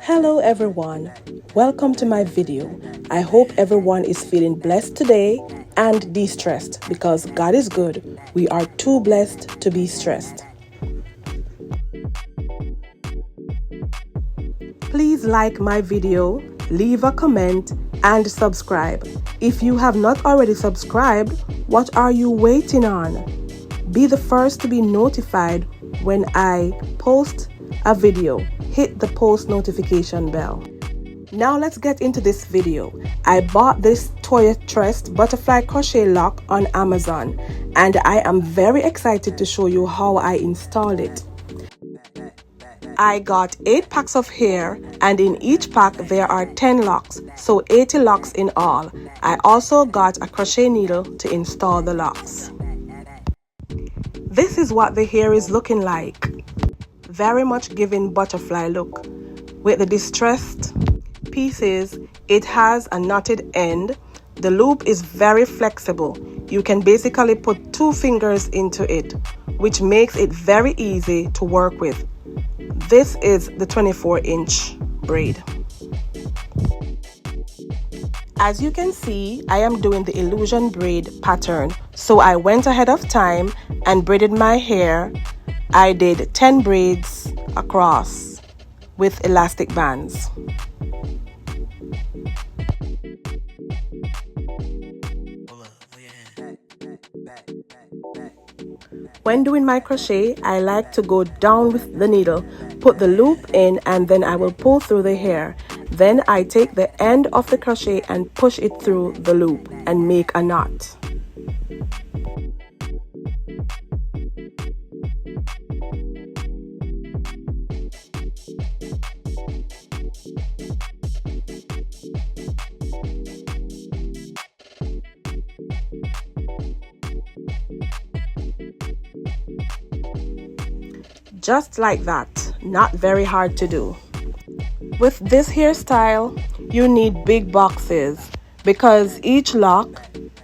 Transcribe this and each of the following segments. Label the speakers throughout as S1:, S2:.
S1: Hello everyone, welcome to my video. I hope everyone is feeling blessed today and de-stressed because God is good. We are too blessed to be stressed. Please like my video, leave a comment and subscribe. If you have not already subscribed, what are you waiting on? Be the first to be notified when I post a video. Hit the post notification bell. Now let's get into this video. I bought this TOYOTRESS butterfly crochet lock on Amazon and I am very excited to show you how I installed it. I got 8 packs of hair and in each pack there are 10 locks, so 80 locks in all. I also got a crochet needle to install the locks. This is what the hair is looking like. Very much giving butterfly look. With the distressed pieces, it has a knotted end. The loop is very flexible. You can basically put 2 fingers into it, which makes it very easy to work with. This is the 24-inch braid. As you can see, I am doing the illusion braid pattern. So I went ahead of time and braided my hair. I did 10 braids across with elastic bands. When doing my crochet, I like to go down with the needle, put the loop in, and then I will pull through the hair. Then I take the end of the crochet and push it through the loop and make a knot. Just like that, not very hard to do. With this hairstyle, you need big boxes because each lock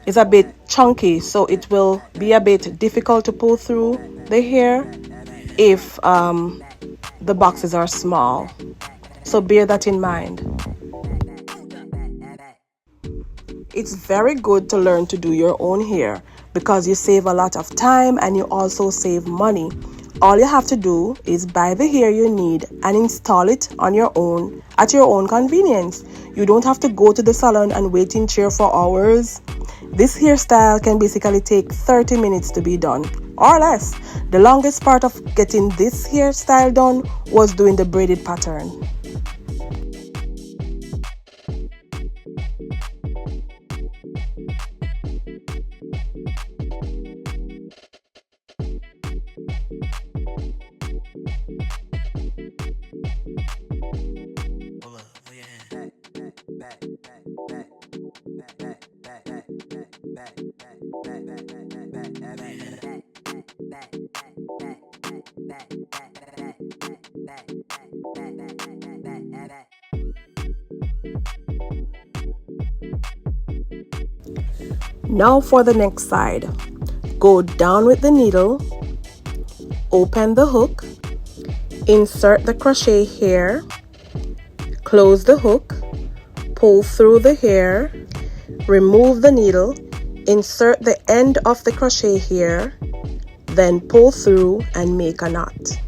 S1: is a bit chunky, so it will be a bit difficult to pull through the hair if the boxes are small. So bear that in mind. It's very good to learn to do your own hair because you save a lot of time and you also save money. All you have to do is buy the hair you need and install it on your own at your own convenience. You don't have to go to the salon and wait in chair for hours. This hairstyle can basically take 30 minutes to be done or less. The longest part of getting this hairstyle done was doing the braided pattern. Now for the next side. Go down with the needle, open the hook, insert the crochet hair, close the hook, pull through the hair, remove the needle, insert the end of the crochet hair, then pull through and make a knot.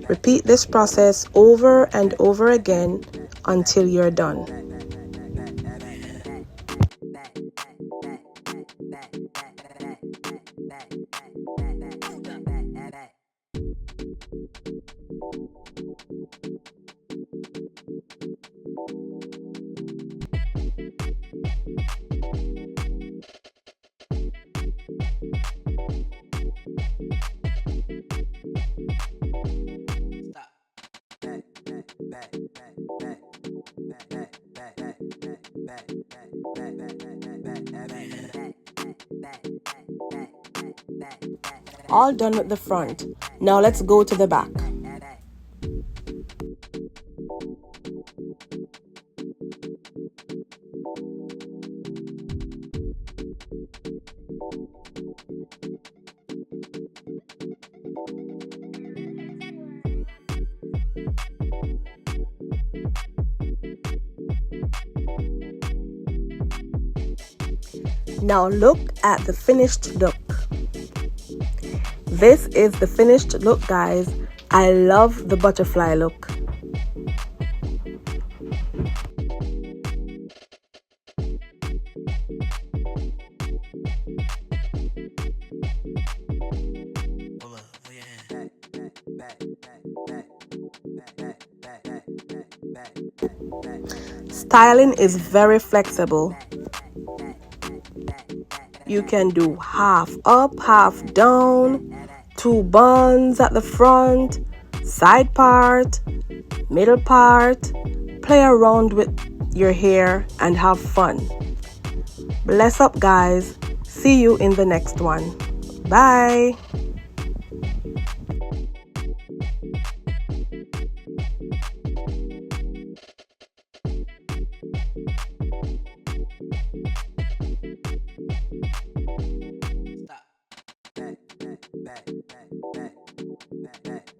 S1: Repeat this process over and over again until you're done. All done with the front. Now let's go to the back. Now look at the finished look. This is the finished look, guys. I love the butterfly look. Styling is very flexible. You can do half up, half down, 2 buns at the front, side part, middle part. Play around with your hair and have fun. Bless up, guys. See you in the next one. Bye. Stop. Back.